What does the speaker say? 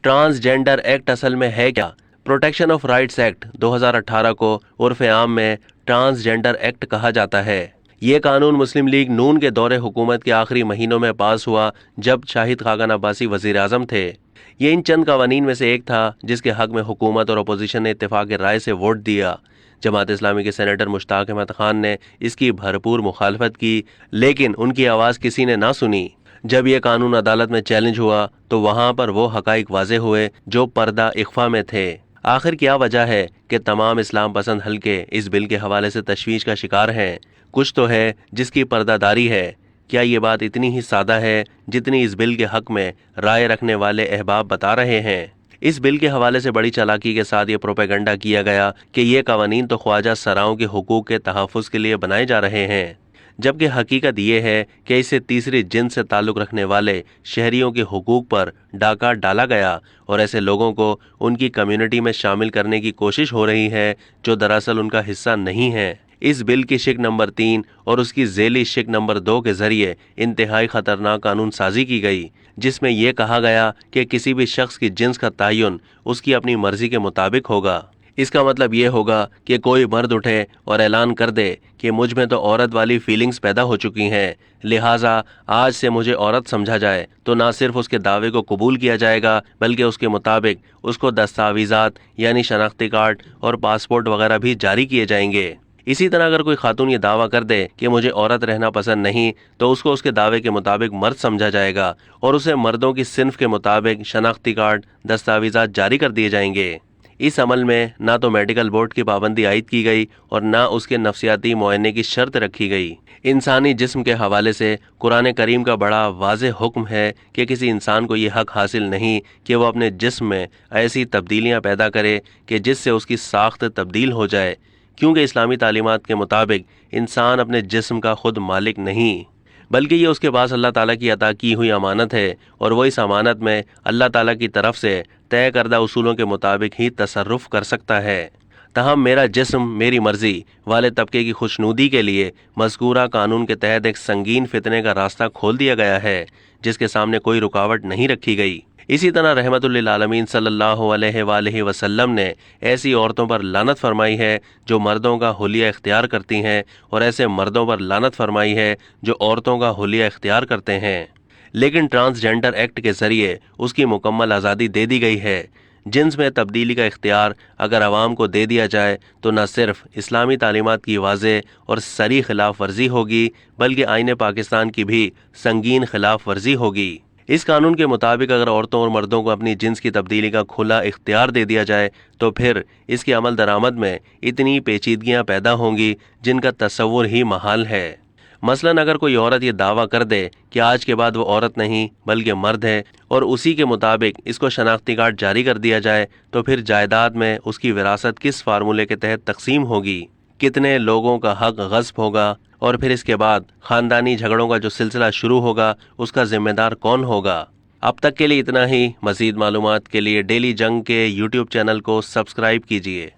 Transgender act असल में है क्या? प्रोटेक्शन ऑफ राइट्स एक्ट 2018 को उर्फ आम में ट्रांसजेंडर एक्ट कहा जाता है। ये कानून मुस्लिम लीग नून के दौरे हुकूमत के आखिरी महीनों में पास हुआ जब शाहिद खाकन अब्बासी वजीर आजम थे। ये इन चंद कवानीन में से एक था जिसके हक में हुकूमत और अपोजिशन ने इत्तेफाक राय से वोट दिया। जमात इस्लामी के सेनेटर मुश्ताक अहमद खान ने इसकी भरपूर मुखालफत की, लेकिन उनकी आवाज़ किसी ने ना सुनी। जब यह कानून अदालत में चैलेंज हुआ तो वहाँ पर वो हकाइक वाज़े हुए जो पर्दा इख्फा में थे। आखिर क्या वजह है कि तमाम इस्लाम पसंद हल्के इस बिल के हवाले से तशवीश का शिकार हैं? कुछ तो है जिसकी पर्दादारी है। क्या ये बात इतनी ही सादा है जितनी इस बिल के हक में राय रखने वाले अहबाब बता रहे हैं? इस बिल के हवाले से बड़ी चालाकी के साथ ये प्रोपेगेंडा किया गया कि ये कवानीन तो ख्वाजा सराओं के हुकूक के तहफ़्फ़ुज़ के लिए बनाए जा रहे हैं, जबकि हकीकत ये है कि इससे तीसरी जिन्स से ताल्लुक़ रखने वाले शहरियों के हुकूक पर डाका डाला गया और ऐसे लोगों को उनकी कम्युनिटी में शामिल करने की कोशिश हो रही है जो दरअसल उनका हिस्सा नहीं है। इस बिल की शिक नंबर 3 और उसकी झेली शिक नंबर 2 के जरिए इंतहाई खतरनाक कानून साजी की गई, जिसमें यह कहा गया कि किसी भी शख्स की जिन्स का तयन उसकी अपनी मर्जी के मुताबिक होगा। इसका मतलब ये होगा कि कोई मर्द उठे और ऐलान कर दे कि मुझ में तो औरत वाली फीलिंग्स पैदा हो चुकी हैं, लिहाजा आज से मुझे औरत समझा जाए, तो ना सिर्फ उसके दावे को कबूल किया जाएगा बल्कि उसके मुताबिक उसको दस्तावेज़ात यानी शनाख्ती कार्ड और पासपोर्ट वगैरह भी जारी किए जाएंगे। इसी तरह अगर कोई खातून ये दावा कर दे कि मुझे औरत रहना पसंद नहीं, तो उसको उसके दावे के मुताबिक मर्द समझा जाएगा और उसे मर्दों की सिन्फ के मुताबिक शनाख्ती कार्ड दस्तावेज़ात जारी कर दिए जाएंगे। इस अमल में ना तो मेडिकल बोर्ड की पाबंदी आयद की गई और ना उसके नफ्सियाती मुआयने की शर्त रखी गई। इंसानी जिस्म के हवाले से कुरान करीम का बड़ा वाज़ेह हुक्म है कि किसी इंसान को ये हक हासिल नहीं कि वह अपने जिस्म में ऐसी तब्दीलियाँ पैदा करे कि जिससे उसकी साख्त तब्दील हो जाए, क्योंकि इस्लामी तालीमात के मुताबिक इंसान अपने जिस्म का खुद मालिक नहीं, बल्कि ये उसके पास अल्लाह ताला की अता की हुई अमानत है और वो इस अमानत में अल्लाह ताला की तरफ से तय करदा उसूलों के मुताबिक ही तसर्रुफ़ कर सकता है। तहम मेरा जिस्म मेरी मर्जी वाले तबके की खुशनूदी के लिए मज़कूरा कानून के तहत एक संगीन फितने का रास्ता खोल दिया गया है, जिसके सामने कोई रुकावट नहीं रखी गई। इसी तरह रहमतुल लिल आलमीन सल्लल्लाहु अलैहि वसल्लम ने ऐसी औरतों पर लानत फरमाई है जो मर्दों का हुलिया इख्तियार करती हैं और ऐसे मर्दों पर लानत फरमाई है जो औरतों का हुलिया इख्तियार करते हैं। लेकिन ट्रांसजेंडर एक्ट के ज़रिए उसकी मुकम्मल आज़ादी दे दी गई है। जिन्स में तब्दीली का इख्तियार अगर आवाम को दे दिया जाए तो न सिर्फ इस्लामी तालीमात की वाज़ेह और सरी खिलाफ वर्जी होगी बल्कि आईन पाकिस्तान की भी संगीन खिलाफ वर्जी होगी। इस कानून के मुताबिक अगर औरतों और मर्दों को अपनी जिन्स की तब्दीली का खुला इख्तियार दे दिया जाए तो फिर इसके अमल दरामद में इतनी पेचीदगियां पैदा होंगी जिनका तस्वुर ही महाल है। मसलन अगर कोई औरत ये दावा कर दे कि आज के बाद वो औरत नहीं बल्कि मर्द है और उसी के मुताबिक इसको शनाख्ती कार्ड जारी कर दिया जाए, तो फिर जायदाद में उसकी विरासत किस फार्मूले के तहत तकसीम होगी, कितने लोगों का हक गस्ब होगा और फिर इसके बाद ख़ानदानी झगड़ों का जो सिलसिला शुरू होगा उसका जिम्मेदार कौन होगा। अब तक के लिए इतना ही। मज़ीद मालूमात के लिए डेली जंग के यूट्यूब चैनल को सब्सक्राइब कीजिए।